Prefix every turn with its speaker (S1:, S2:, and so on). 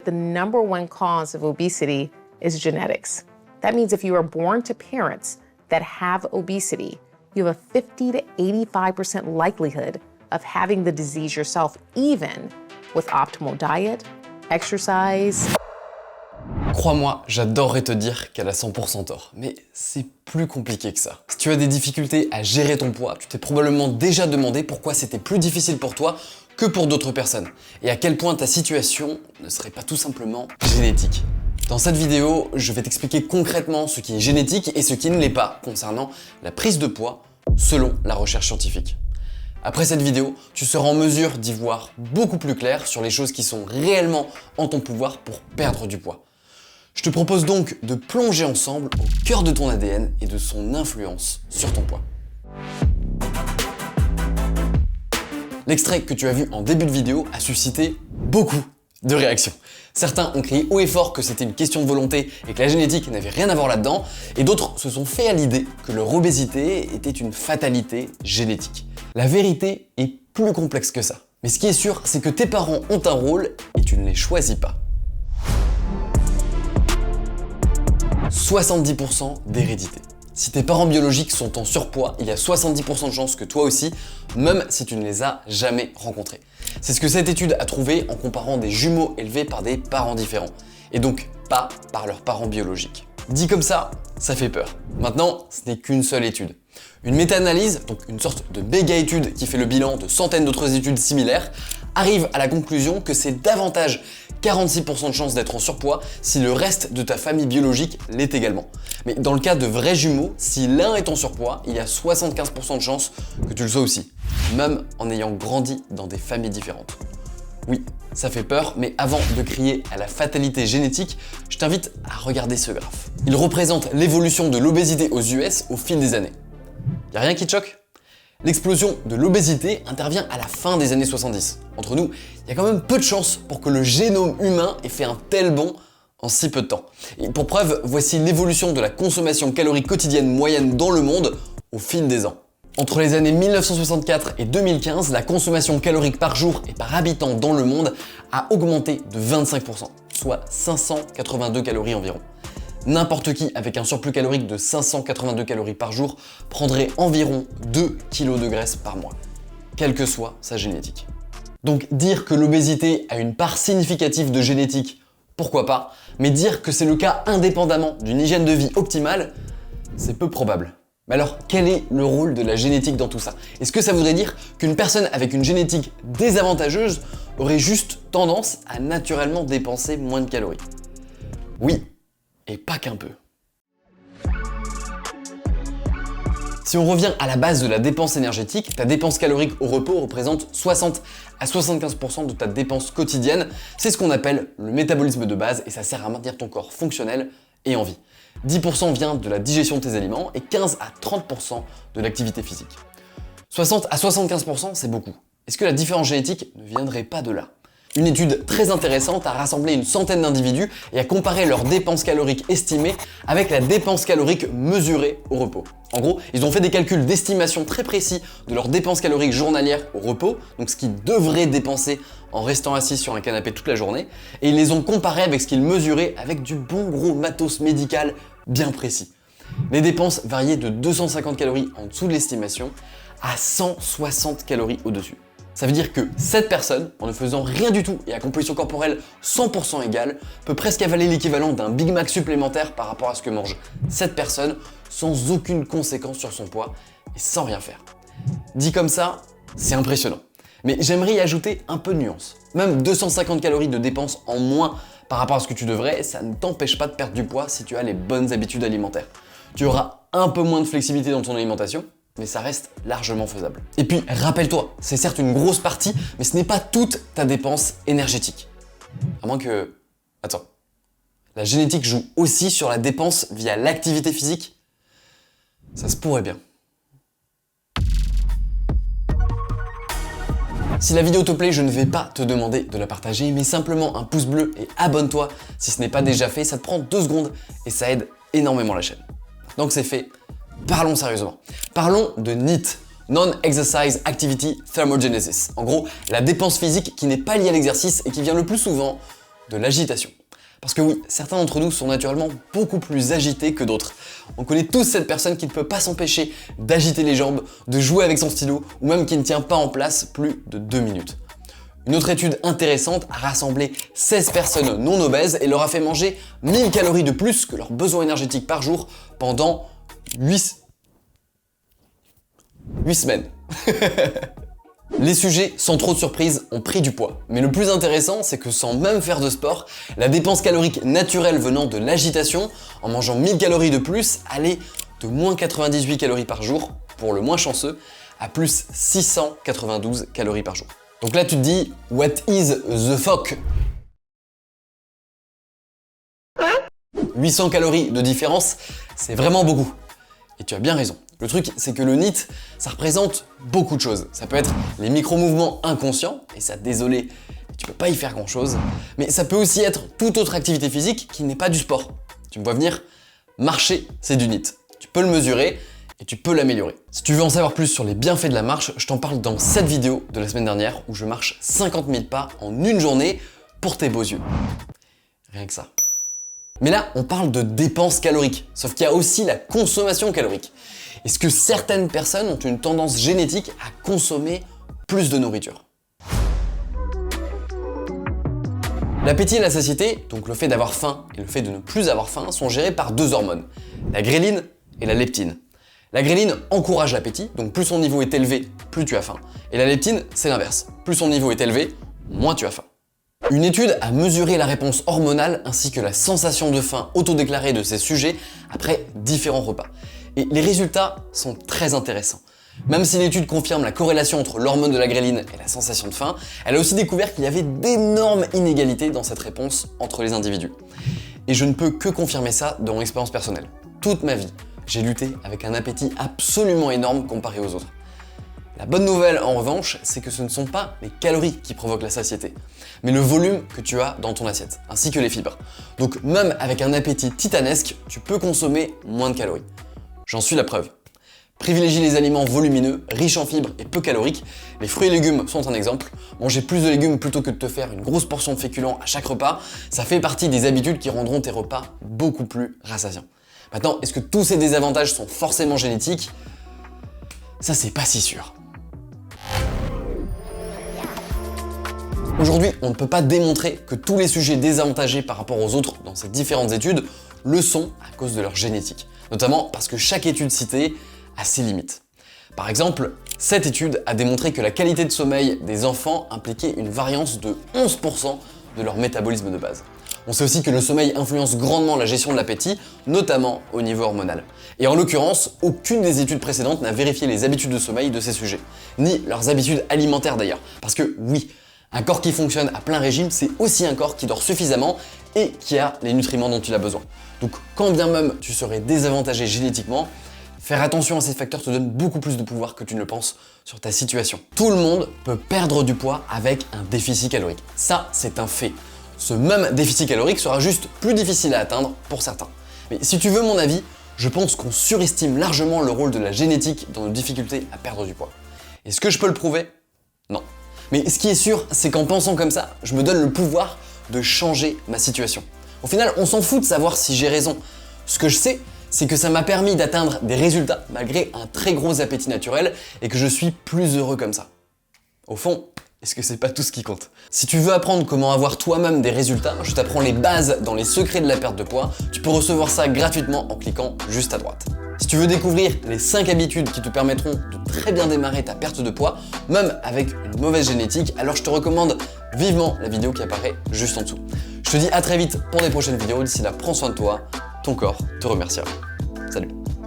S1: the #1 cause of obesity is genetics. That means if you are born to parents that have obesity, you have a 50 to 85% likelihood of having the disease yourself, even with optimal diet, exercise.
S2: Crois-moi, j'adorerais te dire qu'elle a 100% tort, mais c'est plus compliqué que ça. Si tu as des difficultés à gérer ton poids, tu t'es probablement déjà demandé pourquoi c'était plus difficile pour toi que pour d'autres personnes, et à quel point ta situation ne serait pas tout simplement génétique. Dans cette vidéo, je vais t'expliquer concrètement ce qui est génétique et ce qui ne l'est pas concernant la prise de poids selon la recherche scientifique. Après cette vidéo, tu seras en mesure d'y voir beaucoup plus clair sur les choses qui sont réellement en ton pouvoir pour perdre du poids. Je te propose donc de plonger ensemble au cœur de ton ADN et de son influence sur ton poids. L'extrait que tu as vu en début de vidéo a suscité beaucoup de réactions. Certains ont crié haut et fort que c'était une question de volonté et que la génétique n'avait rien à voir là-dedans, et d'autres se sont fait à l'idée que leur obésité était une fatalité génétique. La vérité est plus complexe que ça. Mais ce qui est sûr, c'est que tes parents ont un rôle et tu ne les choisis pas. 70% d'hérédité. Si tes parents biologiques sont en surpoids, il y a 70% de chances que toi aussi, même si tu ne les as jamais rencontrés. C'est ce que cette étude a trouvé en comparant des jumeaux élevés par des parents différents, et donc pas par leurs parents biologiques. Dit comme ça fait peur. Maintenant, ce n'est qu'une seule étude. Une méta-analyse, donc une sorte de méga-étude qui fait le bilan de centaines d'autres études similaires, arrive à la conclusion que c'est davantage 46% de chances d'être en surpoids si le reste de ta famille biologique l'est également. Mais dans le cas de vrais jumeaux, si l'un est en surpoids, il y a 75% de chances que tu le sois aussi, même en ayant grandi dans des familles différentes. Oui, ça fait peur, mais avant de crier à la fatalité génétique, je t'invite à regarder ce graphe. Il représente l'évolution de l'obésité aux US au fil des années. Y'a rien qui te choque ? L'explosion de l'obésité intervient à la fin des années 70. Entre nous, il y a quand même peu de chances pour que le génome humain ait fait un tel bond en si peu de temps. Et pour preuve, voici l'évolution de la consommation calorique quotidienne moyenne dans le monde au fil des ans. Entre les années 1964 et 2015, la consommation calorique par jour et par habitant dans le monde a augmenté de 25%, soit 582 calories environ. N'importe qui avec un surplus calorique de 582 calories par jour prendrait environ 2 kg de graisse par mois, quelle que soit sa génétique. Donc dire que l'obésité a une part significative de génétique, pourquoi pas, mais dire que c'est le cas indépendamment d'une hygiène de vie optimale, c'est peu probable. Mais alors, quel est le rôle de la génétique dans tout ça? Est-ce que ça voudrait dire qu'une personne avec une génétique désavantageuse aurait juste tendance à naturellement dépenser moins de calories? Oui. Et pas qu'un peu. Si on revient à la base de la dépense énergétique, ta dépense calorique au repos représente 60 à 75% de ta dépense quotidienne. C'est ce qu'on appelle le métabolisme de base et ça sert à maintenir ton corps fonctionnel et en vie. 10% vient de la digestion de tes aliments et 15 à 30% de l'activité physique. 60 à 75%, c'est beaucoup. Est-ce que la différence génétique ne viendrait pas de là ? Une étude très intéressante a rassemblé une centaine d'individus et a comparé leurs dépenses caloriques estimées avec la dépense calorique mesurée au repos. En gros, ils ont fait des calculs d'estimation très précis de leurs dépenses caloriques journalières au repos, donc ce qu'ils devraient dépenser en restant assis sur un canapé toute la journée, et ils les ont comparés avec ce qu'ils mesuraient avec du bon gros matos médical bien précis. Les dépenses variaient de 250 calories en dessous de l'estimation à 160 calories au-dessus. Ça veut dire que cette personne, en ne faisant rien du tout et à composition corporelle 100% égale, peut presque avaler l'équivalent d'un Big Mac supplémentaire par rapport à ce que mange cette personne sans aucune conséquence sur son poids et sans rien faire. Dit comme ça, c'est impressionnant. Mais j'aimerais y ajouter un peu de nuance. Même 250 calories de dépenses en moins par rapport à ce que tu devrais, ça ne t'empêche pas de perdre du poids si tu as les bonnes habitudes alimentaires. Tu auras un peu moins de flexibilité dans ton alimentation, mais ça reste largement faisable. Et puis, rappelle-toi, c'est certes une grosse partie, mais ce n'est pas toute ta dépense énergétique. À moins que... Attends. La génétique joue aussi sur la dépense via l'activité physique? Ça se pourrait bien. Si la vidéo te plaît, je ne vais pas te demander de la partager, mais simplement un pouce bleu et abonne-toi si ce n'est pas déjà fait. Ça te prend 2 secondes et ça aide énormément la chaîne. Donc c'est fait. Parlons sérieusement. Parlons de NEAT, Non-Exercise Activity Thermogenesis. En gros, la dépense physique qui n'est pas liée à l'exercice et qui vient le plus souvent de l'agitation. Parce que oui, certains d'entre nous sont naturellement beaucoup plus agités que d'autres. On connaît tous cette personne qui ne peut pas s'empêcher d'agiter les jambes, de jouer avec son stylo, ou même qui ne tient pas en place plus de 2 minutes. Une autre étude intéressante a rassemblé 16 personnes non obèses et leur a fait manger 1000 calories de plus que leurs besoins énergétiques par jour pendant 8 semaines. Les sujets, sans trop de surprise, ont pris du poids. Mais le plus intéressant, c'est que sans même faire de sport, la dépense calorique naturelle venant de l'agitation, en mangeant 1000 calories de plus, allait de moins 98 calories par jour, pour le moins chanceux, à plus 692 calories par jour. Donc là tu te dis, what is the fuck? 800 calories de différence, c'est vraiment beaucoup. Et tu as bien raison. Le truc, c'est que le NEAT, ça représente beaucoup de choses. Ça peut être les micro-mouvements inconscients, et ça, désolé, tu peux pas y faire grand-chose. Mais ça peut aussi être toute autre activité physique qui n'est pas du sport. Tu me vois venir? Marcher, c'est du NEAT. Tu peux le mesurer et tu peux l'améliorer. Si tu veux en savoir plus sur les bienfaits de la marche, je t'en parle dans cette vidéo de la semaine dernière où je marche 50 000 pas en une journée pour tes beaux yeux. Rien que ça. Mais là, on parle de dépenses caloriques, sauf qu'il y a aussi la consommation calorique. Est-ce que certaines personnes ont une tendance génétique à consommer plus de nourriture? L'appétit et la satiété, donc le fait d'avoir faim et le fait de ne plus avoir faim, sont gérés par deux hormones, la gréline et la leptine. La gréline encourage l'appétit, donc plus son niveau est élevé, plus tu as faim. Et la leptine, c'est l'inverse. Plus son niveau est élevé, moins tu as faim. Une étude a mesuré la réponse hormonale ainsi que la sensation de faim autodéclarée de ces sujets après différents repas. Et les résultats sont très intéressants. Même si l'étude confirme la corrélation entre l'hormone de la gréline et la sensation de faim, elle a aussi découvert qu'il y avait d'énormes inégalités dans cette réponse entre les individus. Et je ne peux que confirmer ça dans mon expérience personnelle. Toute ma vie, j'ai lutté avec un appétit absolument énorme comparé aux autres. La bonne nouvelle, en revanche, c'est que ce ne sont pas les calories qui provoquent la satiété, mais le volume que tu as dans ton assiette, ainsi que les fibres. Donc même avec un appétit titanesque, tu peux consommer moins de calories. J'en suis la preuve. Privilégie les aliments volumineux, riches en fibres et peu caloriques. Les fruits et légumes sont un exemple. Manger plus de légumes plutôt que de te faire une grosse portion de féculents à chaque repas, ça fait partie des habitudes qui rendront tes repas beaucoup plus rassasiants. Maintenant, est-ce que tous ces désavantages sont forcément génétiques? Ça, c'est pas si sûr. Aujourd'hui, on ne peut pas démontrer que tous les sujets désavantagés par rapport aux autres dans ces différentes études le sont à cause de leur génétique. Notamment parce que chaque étude citée a ses limites. Par exemple, cette étude a démontré que la qualité de sommeil des enfants impliquait une variance de 11% de leur métabolisme de base. On sait aussi que le sommeil influence grandement la gestion de l'appétit, notamment au niveau hormonal. Et en l'occurrence, aucune des études précédentes n'a vérifié les habitudes de sommeil de ces sujets, ni leurs habitudes alimentaires d'ailleurs. Parce que oui, un corps qui fonctionne à plein régime, c'est aussi un corps qui dort suffisamment et qui a les nutriments dont il a besoin. Donc quand bien même tu serais désavantagé génétiquement, faire attention à ces facteurs te donne beaucoup plus de pouvoir que tu ne le penses sur ta situation. Tout le monde peut perdre du poids avec un déficit calorique. Ça, c'est un fait. Ce même déficit calorique sera juste plus difficile à atteindre pour certains. Mais si tu veux mon avis, je pense qu'on surestime largement le rôle de la génétique dans nos difficultés à perdre du poids. Est-ce que je peux le prouver? Non. Mais ce qui est sûr, c'est qu'en pensant comme ça, je me donne le pouvoir de changer ma situation. Au final, on s'en fout de savoir si j'ai raison. Ce que je sais, c'est que ça m'a permis d'atteindre des résultats malgré un très gros appétit naturel et que je suis plus heureux comme ça. Au fond, est-ce que c'est pas tout ce qui compte? Si tu veux apprendre comment avoir toi-même des résultats, je t'apprends les bases dans les secrets de la perte de poids. Tu peux recevoir ça gratuitement en cliquant juste à droite. Si tu veux découvrir les 5 habitudes qui te permettront de très bien démarrer ta perte de poids, même avec une mauvaise génétique, alors je te recommande vivement la vidéo qui apparaît juste en dessous. Je te dis à très vite pour des prochaines vidéos. D'ici là, prends soin de toi, ton corps te remerciera.